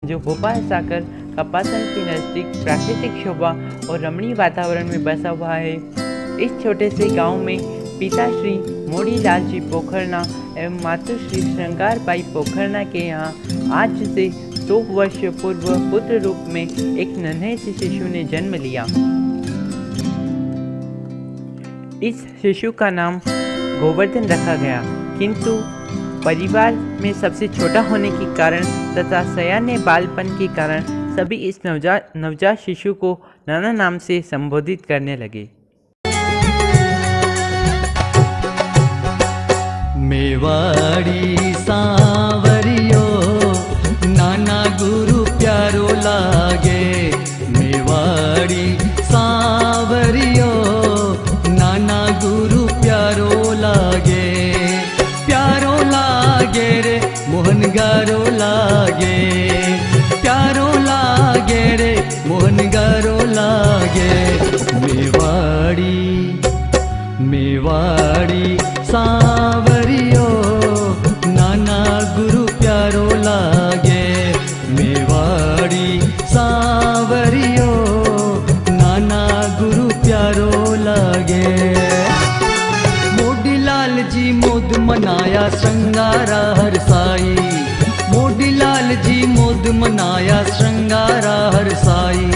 जो भोपाल सागर कपासन के नज़दीक प्राकृतिक शोभा और रमणीय वातावरण में बसा हुआ है। इस छोटे से गांव में पिता श्री मोड़ीलाल जी पोखरना एवं मातु श्री श्रृंगारबाई पोखरना के यहाँ आज से 2 वर्ष पूर्व पुत्र रूप में एक नन्हे से शिशु ने जन्म लिया। इस शिशु का नाम गोवर्धन रखा गया, किंतु परिवार में सबसे छोटा होने के कारण तथा सयाने बालपन के कारण सभी इस नवजात शिशु को नाना नाम से संबोधित करने लगे। मेवाड़ी सांवरियो नाना गुरु प्यारो लागे। मेवाड़ी सांवरियो नाना गुरु प्यारो लागे। प्यारो लागे रे मोहन गारो लागे। प्यारो लागे रे मोहन गारो लागे। मेवाड़ी सांवरियो नाना गुरु प्यारो लागे। मेवाड़ी सांवरियो नाना गुरु प्यारो लागे। मोडीलाल जी मोद मनाया श्रृंगारा हर साई। मोडीलाल जी मोद मनाया श्रृंगारा हर साई।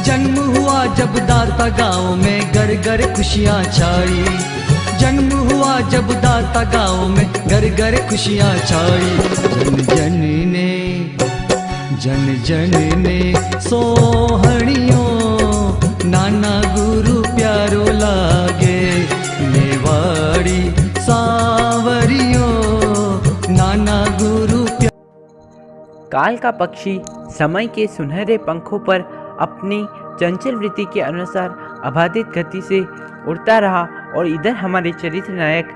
जन्म हुआ जब दाता गाँव में घर घर खुशियाँ छाई। जन्म हुआ जब दाता गाँव में घर घर खुशियाँ छाई। जन जन ने सोहणियों नाना गुरु प्यारो लागे। मेवाड़ी सांवरियो नाना गुरु काल का पक्षी समय के सुनहरे पंखों पर अपनी चंचल वृत्ति के अनुसार अबाधित गति से उड़ता रहा और इधर हमारे चरित्र नायक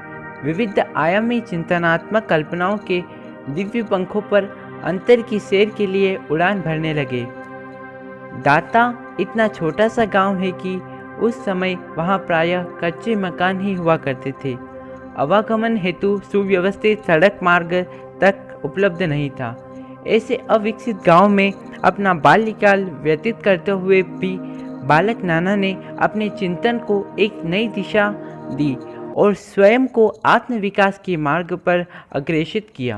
विविध आयामी चिंतनात्मक कल्पनाओं के दिव्य पंखों पर अंतर की सैर के लिए उड़ान भरने लगे। दाता इतना छोटा सा गांव है कि उस समय वहां प्रायः कच्चे मकान ही हुआ करते थे। आवागमन हेतु सुव्यवस्थित सड़क मार्ग तक उपलब्ध नहीं था। ऐसे अविकसित गांव में अपना बाल्यकाल व्यतीत करते हुए भी बालक नाना ने अपने चिंतन को एक नई दिशा दी और स्वयं को आत्मविकास के मार्ग पर अग्रेसित किया।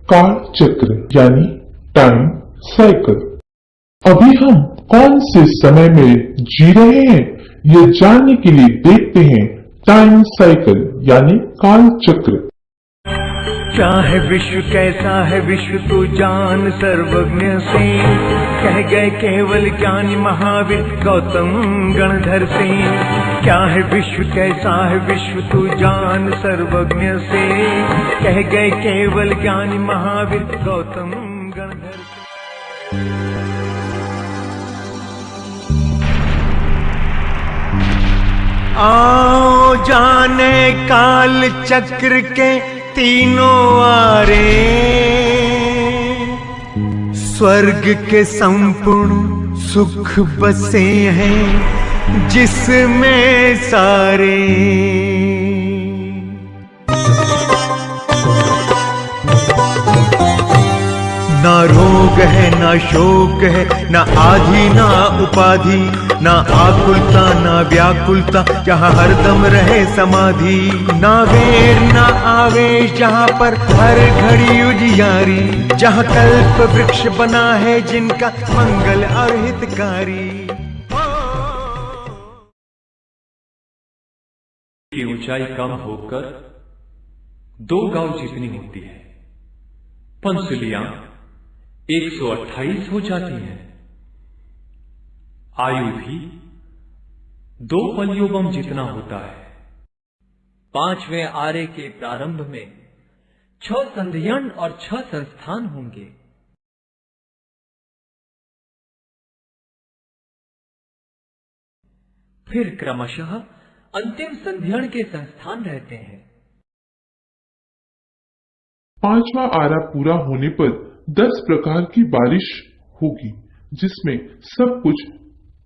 काल चक्र यानी टाइम साइकिल। अभी हम कौन से समय में जी रहे हैं, ये जानने के लिए देखते हैं टाइम साइकिल यानी काल चक्र। क्या है विश्व कैसा है विश्व तू जान सर्वज्ञ से। कह गए केवल ज्ञानी महावीर गौतम गणधर से। क्या है विश्व कैसा है विश्व तू जान सर्वज्ञ से। कह गए केवल ज्ञानी महावीर गौतम गणधर से। आओ जाने काल चक्र के तीनों आरे। स्वर्ग के संपूर्ण सुख बसे हैं जिसमें सारे। ना रोग है ना शोक है ना आधि ना उपाधि। ना आकुलता ना व्याकुलता जहाँ हरदम रहे समाधि। ना वेर ना आवेश जहाँ पर हर घड़ी उजियारी। जहाँ कल्प वृक्ष बना है जिनका मंगल और हितकारी। की ऊंचाई कम होकर 2 गांव जितनी होती है। पंसुलियां 128 हो जाती हैं। आयु भी 2 पलयुगम जितना होता है। 5वें आरे के प्रारंभ में 6 संधियन और 6 संस्थान होंगे। फिर क्रमशः अंतिम संधियन के संस्थान रहते हैं। 5वां आरा पूरा होने पर 10 प्रकार की बारिश होगी, जिसमें सब कुछ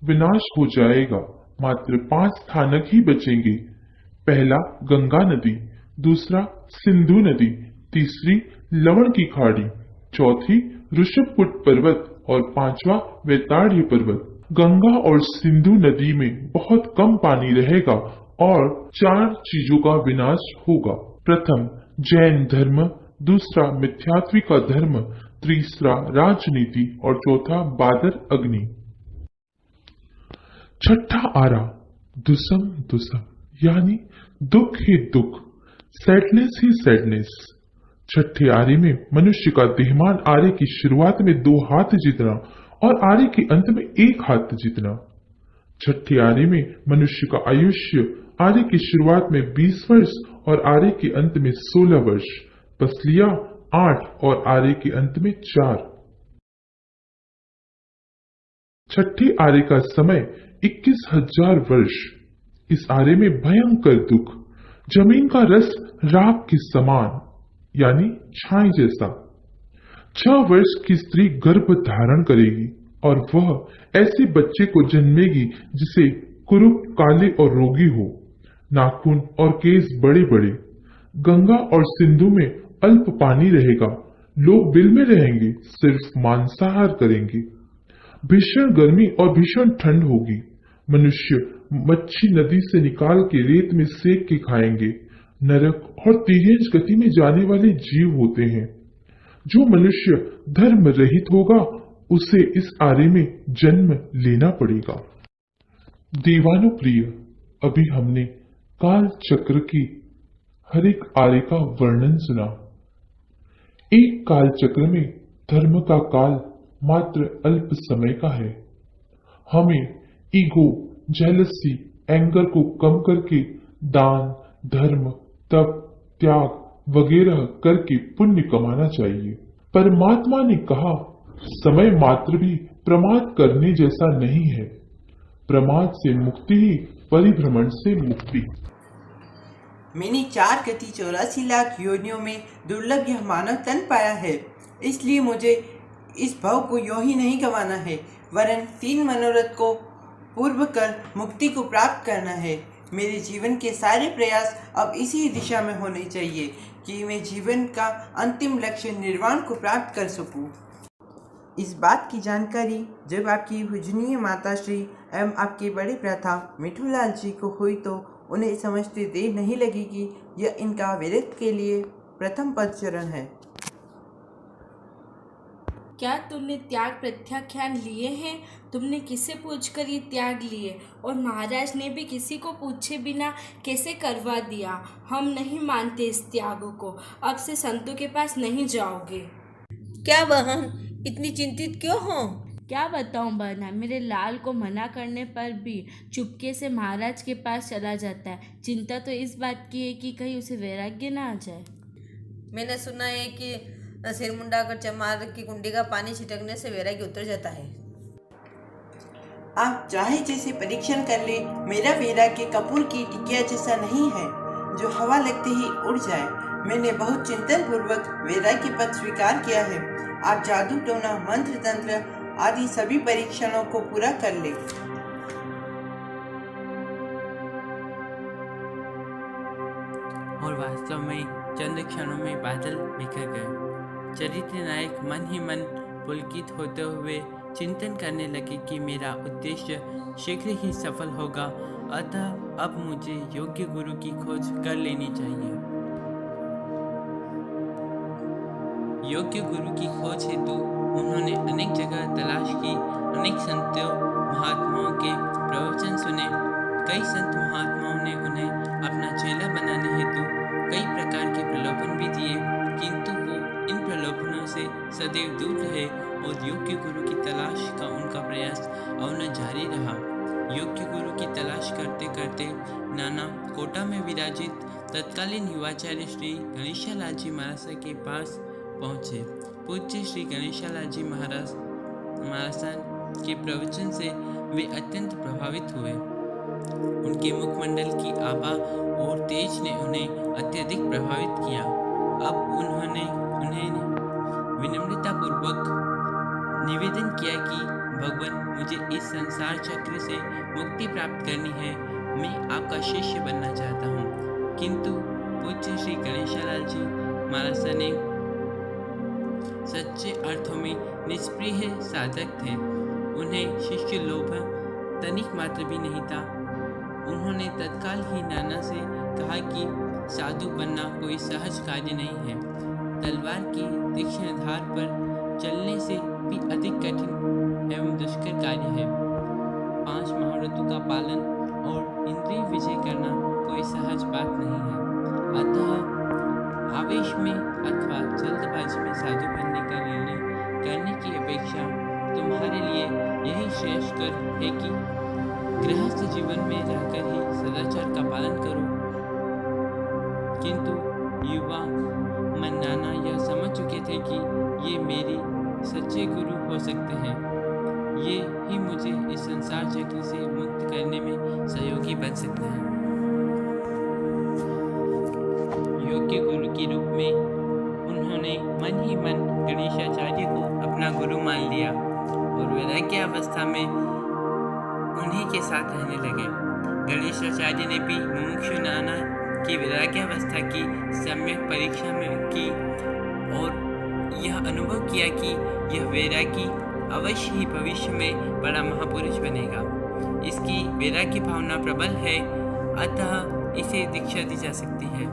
विनाश हो जाएगा। मात्र 5 स्थानक ही बचेंगे। पहला गंगा नदी, दूसरा सिंधु नदी, तीसरी लवण की खाड़ी, चौथी ऋषभकुट पर्वत और पांचवा वैताड़्य पर्वत। गंगा और सिंधु नदी में बहुत कम पानी रहेगा और 4 चीजों का विनाश होगा। प्रथम जैन धर्म, दूसरा मिथ्यात्वी का धर्म, तीसरा राजनीति और चौथा बादर अग्नि। छठा आरा दुसम दुसम यानी दुख ही दुख, सैडनेस ही सैडनेस। छठे आरे में मनुष्य का देहमान आरे की शुरुआत में 2 हाथ जितना और आरे के अंत में 1 हाथ जितना। छठे आरे में मनुष्य का आयुष्य आरे की शुरुआत में 20 वर्ष और आरे के अंत में 16 वर्ष, पसलियां 8 और आरे के अंत में 4। छठे आरे का समय 21,000 वर्ष। इस आरे में भयंकर दुख, जमीन का रस राख के समान यानी छाई जैसा। 6 वर्ष की स्त्री गर्भ धारण करेगी और वह ऐसे बच्चे को जन्मेगी जिसे कुरूप, काले और रोगी हो, नाखून और केस बड़े बड़े। गंगा और सिंधु में अल्प पानी रहेगा, लोग बिल में रहेंगे, सिर्फ मांसाहार करेंगे। भीषण गर्मी और भीषण ठंड होगी। मनुष्य मच्छी नदी से निकाल के रेत में सेक के खाएंगे। नरक और तिर्यंच गति में जाने वाले जीव होते हैं। जो मनुष्य धर्म रहित होगा उसे इस आरे में जन्म लेना पड़ेगा। देवानु प्रिय, अभी हमने काल चक्र की हर एक आरे का वर्णन सुना। एक काल चक्र में धर्म का काल मात्र अल्प समय का है। हमें ईगो, जेलसी, एंगर को कम करके दान, धर्म, तप, त्याग वगैरह करके पुण्य कमाना चाहिए। परमात्मा ने कहा, समय मात्र भी प्रमाद करने जैसा नहीं है। प्रमाद से मुक्ति ही परिभ्रमण से मुक्ति। मैंने 4 गति 84 लाख योनियों में दुर्लभ यह मानव तन पाया है, इसलिए मुझे इस भाव को यूं ही नहीं गंवाना है, वरन 3 मनोरथ को पूर्ण कर मुक्ति को प्राप्त करना है। मेरे जीवन के सारे प्रयास अब इसी दिशा में होने चाहिए कि मैं जीवन का अंतिम लक्ष्य निर्वाण को प्राप्त कर सकूं। इस बात की जानकारी जब आपकी पूजनीय माता श्री एवं आपके बड़े भ्राता मिठूलाल जी को हुई तो उन्हें समझते देर नहीं लगी कि यह इनका वीरत्व के लिए प्रथम पदचरण है। क्या तुमने त्याग प्रत्याख्यान लिए हैं? तुमने किसे पूछकर ये त्याग लिए? और महाराज ने भी किसी को पूछे बिना कैसे करवा दिया? हम नहीं मानते इस त्याग को। अब से संतों के पास नहीं जाओगे। क्या बहन, इतनी चिंतित क्यों हो? क्या बताऊं बहना, मेरे लाल को मना करने पर भी चुपके से महाराज के पास चला जाता है। चिंता तो इस बात की है कि कहीं उसे वैराग्य ना आ जाए। मैंने सुना है कि सिर मुंडाकर चमार की कुंडी का पानी छिटकने से वैराग्य उतर जाता है। आप चाहे जैसे परीक्षण कर ले, मेरा वैराग्य कपूर की टिकिया जैसा नहीं है जो हवा लगते ही उड़ जाए। मैंने बहुत चिंतन पूर्वक वैराग्य पद स्वीकार किया है। आप जादू टोना, मंत्र तंत्र आदि सभी परीक्षणों को पूरा कर ले। और वास्तव में चंद क्षणों में बादल बिखर गए। चरित्र नायक मन ही मन पुलकित होते हुए चिंतन करने लगे कि मेरा उद्देश्य शीघ्र ही सफल होगा, अतः अब मुझे योग्य गुरु की खोज कर लेनी चाहिए। योग्य गुरु की खोज हेतु उन्होंने अनेक जगह तलाश की, अनेक संतों महात्माओं के प्रवचन सुने। कई संत महात्माओं ने उन्हें अपना चेला बनाने हेतु कई प्रकार के प्रलोभन भी दिए, किंतु वो इन प्रलोभनों से सदैव दूर रहे और योग्य गुरु की तलाश का उनका प्रयास अवश्य जारी रहा। योग्य गुरु की तलाश करते करते नाना कोटा में विराजित तत्कालीन युवाचार्य श्री गणेशालाल जी महाराज के पास पहुँचे। पूज्य श्री गणेशालाल जी महाराज के प्रवचन से वे अत्यंत प्रभावित हुए। उनके मुखमंडल की आभा और तेज ने उन्हें अत्यधिक प्रभावित किया। अब उन्होंने उन्हें विनम्रतापूर्वक निवेदन किया कि भगवान, मुझे इस संसार चक्र से मुक्ति प्राप्त करनी है। मैं आपका शिष्य बनना चाहता हूँ। किंतु पूज्य श्री गणेशालाल जी महाराज ने सच्चे अर्थों में निष्प्रिय साधक थे। उन्हें शिष्य लोभ तनिक मात्र भी नहीं था। उन्होंने तत्काल ही नाना से कहा कि साधु बनना कोई सहज कार्य नहीं है, तलवार की तीक्ष्ण धार पर चलने से भी अधिक कठिन एवं दुष्कर कार्य है। 5 महाव्रतों का पालन और इंद्रिय विजय करना कोई सहज बात नहीं है। अतः आवेश में अथवा जल्दबाजी में साधु बनने का निर्णय करने की अपेक्षा तुम्हारे लिए यही श्रेयस्कर है कि गृहस्थ जीवन में रहकर ही सदाचार का पालन करो। किंतु युवा मन नाना यह समझ चुके थे कि ये मेरे सच्चे गुरु हो सकते हैं, ये ही मुझे इस संसार चक्र से मुक्त करने में सहयोगी बन सकते हैं। योग्य गुरु के रूप में उन्होंने मन ही मन गणेशाचार्य को अपना गुरु मान लिया और वैराग्य अवस्था में उन्हीं के साथ रहने लगे। गणेशाचार्य ने भी मुमुक्षु नाना की वैराग्य अवस्था की सम्यक परीक्षा में की और यह अनुभव किया कि यह वैरागी अवश्य ही भविष्य में बड़ा महापुरुष बनेगा। इसकी वैराग्य भावना प्रबल है, अतः इसे दीक्षा दी जा सकती है।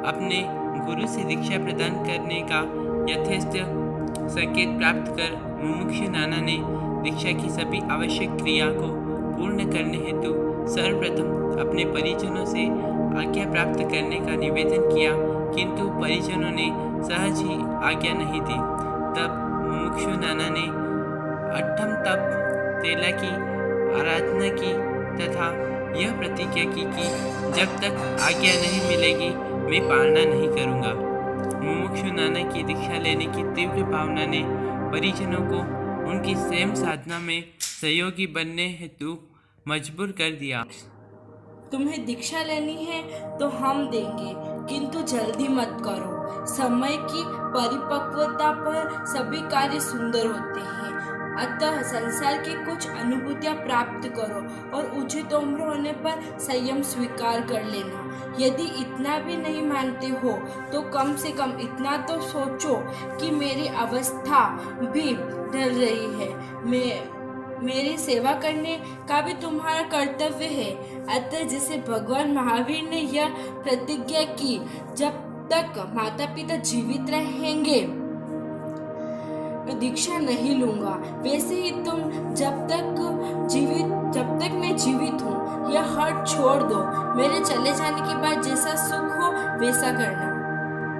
अपने गुरु से दीक्षा प्रदान करने का यथेष्ट संकेत प्राप्त कर मुमुक्षु नाना ने दीक्षा की सभी आवश्यक क्रिया को पूर्ण करने हेतु सर्वप्रथम अपने परिजनों से आज्ञा प्राप्त करने का निवेदन किया, किंतु परिजनों ने सहज ही आज्ञा नहीं दी। तब मुमुक्षु नाना ने अट्ठम तप तेला की आराधना की तथा यह प्रतिज्ञा की कि जब तक आज्ञा नहीं मिलेगी मैं पालना नहीं करूँगा। मुमुक्षु नाना की दीक्षा लेने की तीव्र भावना ने परिजनों को उनकी स्वयं साधना में सहयोगी बनने हेतु मजबूर कर दिया। तुम्हें दीक्षा लेनी है तो हम देंगे, किंतु जल्दी मत करो। समय की परिपक्वता पर सभी कार्य सुंदर होते हैं। अतः संसार की कुछ अनुभूतियाँ प्राप्त करो और उचित उम्र होने पर संयम स्वीकार कर लेना। यदि इतना भी नहीं मानते हो तो कम से कम इतना तो सोचो कि मेरी अवस्था भी ढल रही है। मेरी सेवा करने का भी तुम्हारा कर्तव्य है। अतः जिसे भगवान महावीर ने यह प्रतिज्ञा की, जब तक माता पिता जीवित रहेंगे दीक्षा नहीं लूंगा, वैसे ही तुम जब तक मैं जीवित हूँ यह हट छोड़ दो। मेरे चले जाने के बाद जैसा सुख हो वैसा करना।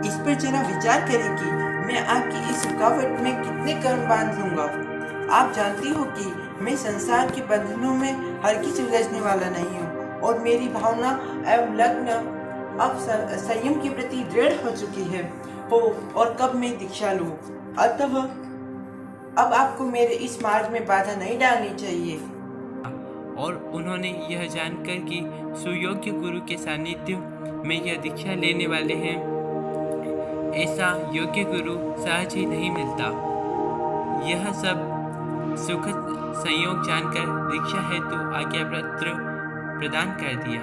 इस पर जरा विचार करें कि मैं आपकी इस रुकावट में कितने कर्म बांध लूंगा। आप जानती हो कि मैं संसार के बंधनों में हरगिज उलझने वाला नहीं हूँ और मेरी भावना एवं लग्न अब संयम के प्रति दृढ़ हो चुकी है और कब मैं दीक्षा लूँ। अतः अब आपको मेरे इस मार्ग में बाधा नहीं डालनी चाहिए। और उन्होंने यह जानकर कि सुयोग्य गुरु के सानिध्य में यह दीक्षा लेने वाले हैं, ऐसा योग्य गुरु सहज ही नहीं मिलता। यह सब सुखद संयोग जानकर दीक्षा हेतु आज्ञा पत्र प्रदान कर दिया।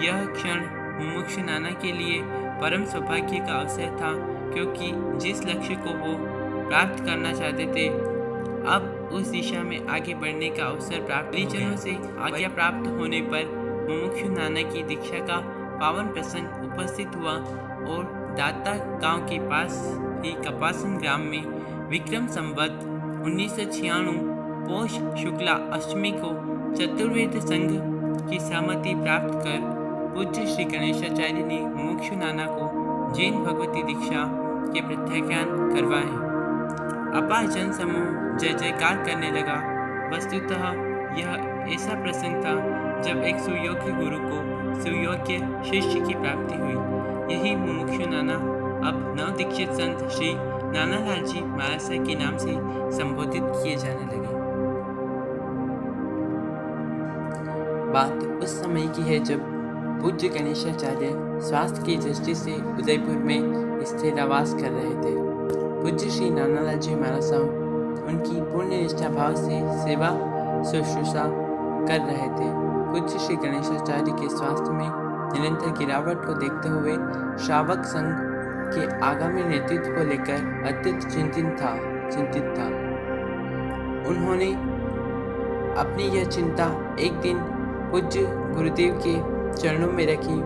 यह क्षण मुमुक्षु नाना के लिए परम सौभाग्य का अवसर था, क्योंकि जिस लक्ष्य को वो प्राप्त करना चाहते थे अब उस दिशा में आगे बढ़ने का अवसर प्राप्त। परिजनों से आज्ञा प्राप्त होने पर मुमुक्षु नाना की दीक्षा का पावन प्रसंग उपस्थित हुआ और दाता गांव के पास ही कपासन ग्राम में विक्रम संवत 1996 पौष शुक्ला अष्टमी को चतुर्वेद संघ की सहमति प्राप्त कर पूज्य श्री गणेशाचार्य ने मुमुक्षु नाना को जैन भगवती दीक्षा के प्रत्याख्यान करवाए। अपार जन समूह जय जयकार करने लगा। वस्तुतः यह ऐसा प्रसंग था जब एक सुयोग्य गुरु को सुयोग्य शिष्य की प्राप्ति हुई। यही मुमुक्षु नाना अब नवदीक्षित संत श्री नानालाल जी महाराज के नाम से संबोधित किए जाने लगे। बात उस समय की है जब पूज्य गणेशाचार्य स्वास्थ्य की दृष्टि से उदयपुर में स्थिरावास कर रहे थे। पूज्य श्री नानालाल जी महाराज उनकी पूर्ण निष्ठा भाव से सेवा शुश्रूषा कर रहे थे। पूज्य श्री गणेशाचार्य के स्वास्थ्य में निरंतर गिरावट को देखते हुए श्रावक संघ के आगामी नेतृत्व को लेकर अत्यंत चिंतित था। उन्होंने अपनी यह चिंता एक दिन पूज्य गुरुदेव के चरणों में रखी।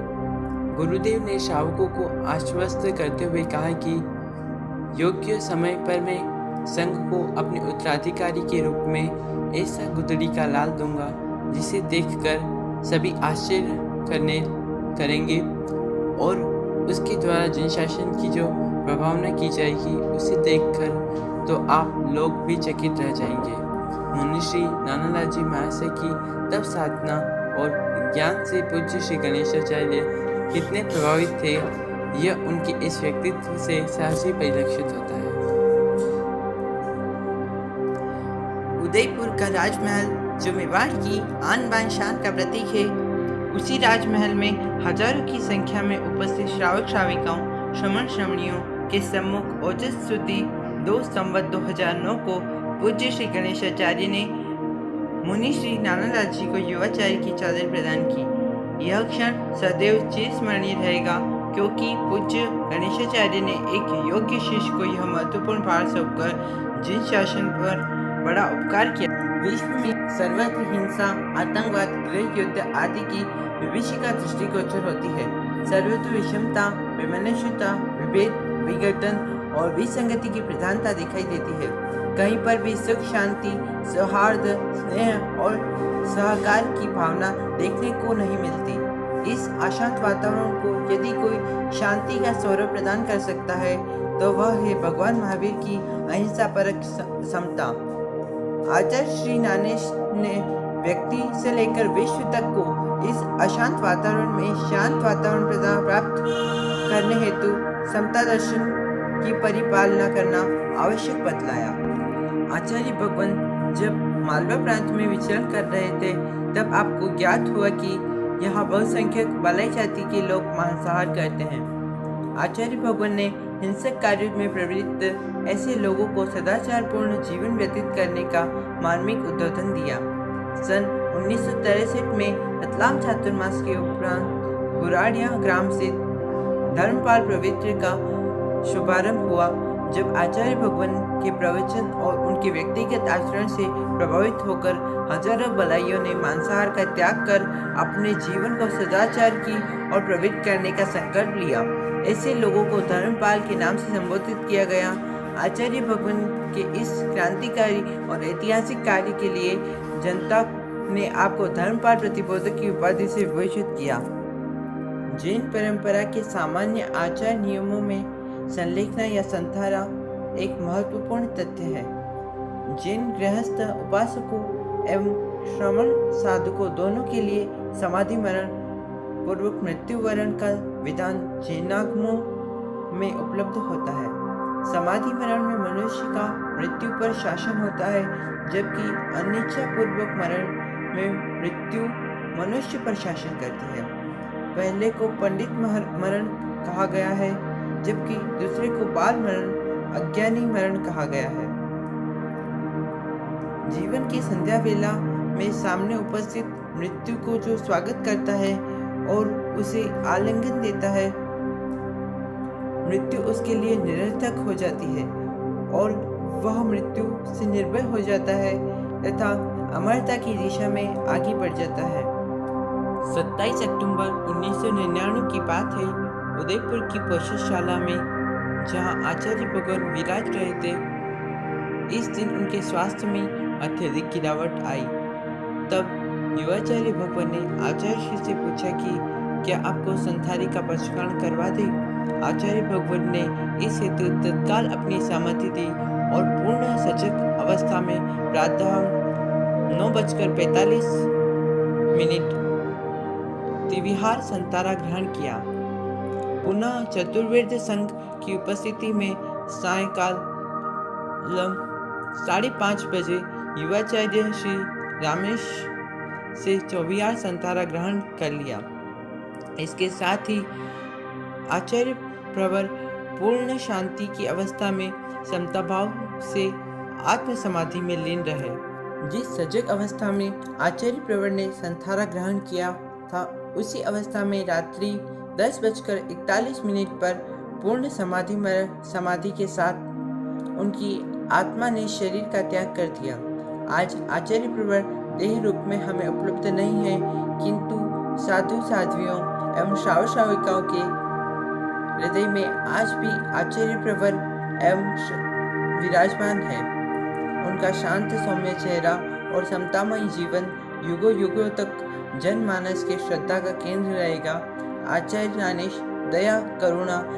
गुरुदेव ने श्रावकों को आश्वस्त करते हुए कहा कि योग्य समय पर मैं संघ को अपने उत्तराधिकारी के रूप में ऐसा गुदड़ी का लाल दूंगा जिसे देखकर सभी आश्चर्य करेंगे और उसके द्वारा जनशासन की जो प्रभावना की जाएगी उसे देखकर तो आप लोग भी चकित रह जाएंगे। मुनि श्री नानालाल जी महाशय की तप साधना और ज्ञान से पूज्य श्री गणेशाचार्य कितने प्रभावित थे, यह उनके इस व्यक्तित्व से सहज ही परिलक्षित होता है। उदयपुर का राजमहल जो मेवाड़ की आन बान शान का प्रतीक है, उसी राजमहल में हजारों की संख्या में उपस्थित श्रावक श्राविकाओं श्रमण श्रमणियों के सम्मुख ओजस स्तुति 2 संवत 2009 को पूज्य श्री गणेशाचार्य ने मुनि श्री नानालाल जी को युवाचार्य की चादर प्रदान की। यह क्षण सदैव चिरस्मरणीय रहेगा, क्योंकि पूज्य गणेशाचार्य ने एक योग्य शिष्य को यह महत्वपूर्ण भार सौंपकर जिन शासन पर बड़ा उपकार किया। विश्व में सर्वत्र हिंसा, आतंकवाद, गृह युद्ध आदि की विभीषिका दृष्टिगोचर होती है। सर्वत्र विषमता, वैमनस्यता, विभेद, विघटन और विसंगति की प्रधानता दिखाई देती है। कहीं पर भी सुख, शांति, सौहार्द, स्नेह और सहकार की भावना देखने को नहीं मिलती। इस अशांत वातावरण को यदि कोई शांति का स्वरूप प्रदान कर सकता है तो वह है भगवान महावीर की अहिंसा परक समता। आचार्य श्री नानेश ने व्यक्ति से लेकर विश्व तक को इस अशांत वातावरण में शांत वातावरण प्रदान प्राप्त करने हेतु समता दर्शन की परिपालना करना आवश्यक बतलाया। आचार्य भगवान जब मालवा प्रांत में विचरण कर रहे थे तब आपको ज्ञात हुआ कि यहाँ बहुसंख्यक बालाई जाति के लोग मांसाहार करते हैं। आचार्य भगवान ने हिंसक कार्यों में प्रवृत्त ऐसे लोगों को सदाचारपूर्ण जीवन व्यतीत करने का मार्मिक उद्बोधन दिया। सन 1963 में रतलाम चातुर्मास के उपरांत बुराड़िया ग्राम से धर्मपाल पवित्र का शुभारंभ हुआ। जब आचार्य भगवान के प्रवचन और उनके व्यक्तिगत आचरण से प्रभावित होकर हजारों बलाइयों ने मांसाहार का त्याग कर अपने जीवन को सदाचार की और प्रवृत्त करने का संकल्प लिया। ऐसे लोगों को धर्मपाल के नाम से संबोधित किया गया। आचार्य भगवान के इस क्रांतिकारी और ऐतिहासिक कार्य के लिए जनता ने आपको धर्मपाल प्रतिबोधक की उपाधि से विभूषित किया। जैन परंपरा के सामान्य आचार नियमों में संलेखना या संथारा एक महत्वपूर्ण तथ्य है। जैन गृहस्थ उपासकों एवं श्रमण साधकों दोनों के लिए समाधि मरण पूर्वक मृत्यु वरण का विधान जैनागमों में उपलब्ध होता है। समाधि मरण में मनुष्य का मृत्यु पर शासन होता है, जबकि अनिच्छा पूर्वक मरण में मृत्यु मनुष्य पर शासन करती है। पहले को पंडित मरण कहा गया है, जबकि दूसरे को बाल मरण अज्ञानी मरण कहा गया है। जीवन की संध्या वेला में सामने उपस्थित मृत्यु को जो स्वागत करता है और उसे आलिंगन देता है, मृत्यु उसके लिए निरर्थक हो जाती है और वह मृत्यु से निर्भय हो जाता है तथा अमरता की दिशा में आगे बढ़ जाता है। 27 अक्टूबर 1999 की बात है। उदयपुर की पौषशाला में जहां आचार्य भगवान विराज रहे थे, इस दिन उनके स्वास्थ्य में अत्यधिक गिरावट आई। तब युवाचार्य भगवान ने आचार्य श्री से पूछा कि क्या आपको संथारी का परीक्षण करवा दें। आचार्य भगवान ने इस हेतु तत्काल अपनी सहमति दी और पूर्ण सजग अवस्था में प्रातः 9:45 त्रिविहार संतारा ग्रहण किया। पुनः चतुर्वेद संघ की उपस्थिति में सायंकाल 5:30 बजे युवाचार्य श्री रामेश से 24 संतारा ग्रहण कर लिया। इसके साथ ही आचार्य प्रवर पूर्ण शांति की अवस्था में समता भाव से आत्म समाधि में लीन रहे। जिस सजग अवस्था में आचार्य प्रवर ने संतारा ग्रहण किया था, उसी अवस्था में रात्रि 10:41 पर पूर्ण समाधि के साथ उनकी आत्मा ने शरीर का त्याग कर दिया। आज आचार्य प्रवर देह रूप में हमें उपलब्ध नहीं है, किंतु साधु साध्वियों एवं श्रावक श्राविकाओं के हृदय में आज भी आचार्य प्रवर एवं विराजमान है। उनका शांत सौम्य चेहरा और समतामयी जीवन युगों युगों तक जनमानस के श्रद्धा का केंद्र रहेगा। आचार्य ज्ञानेश दया, करुणा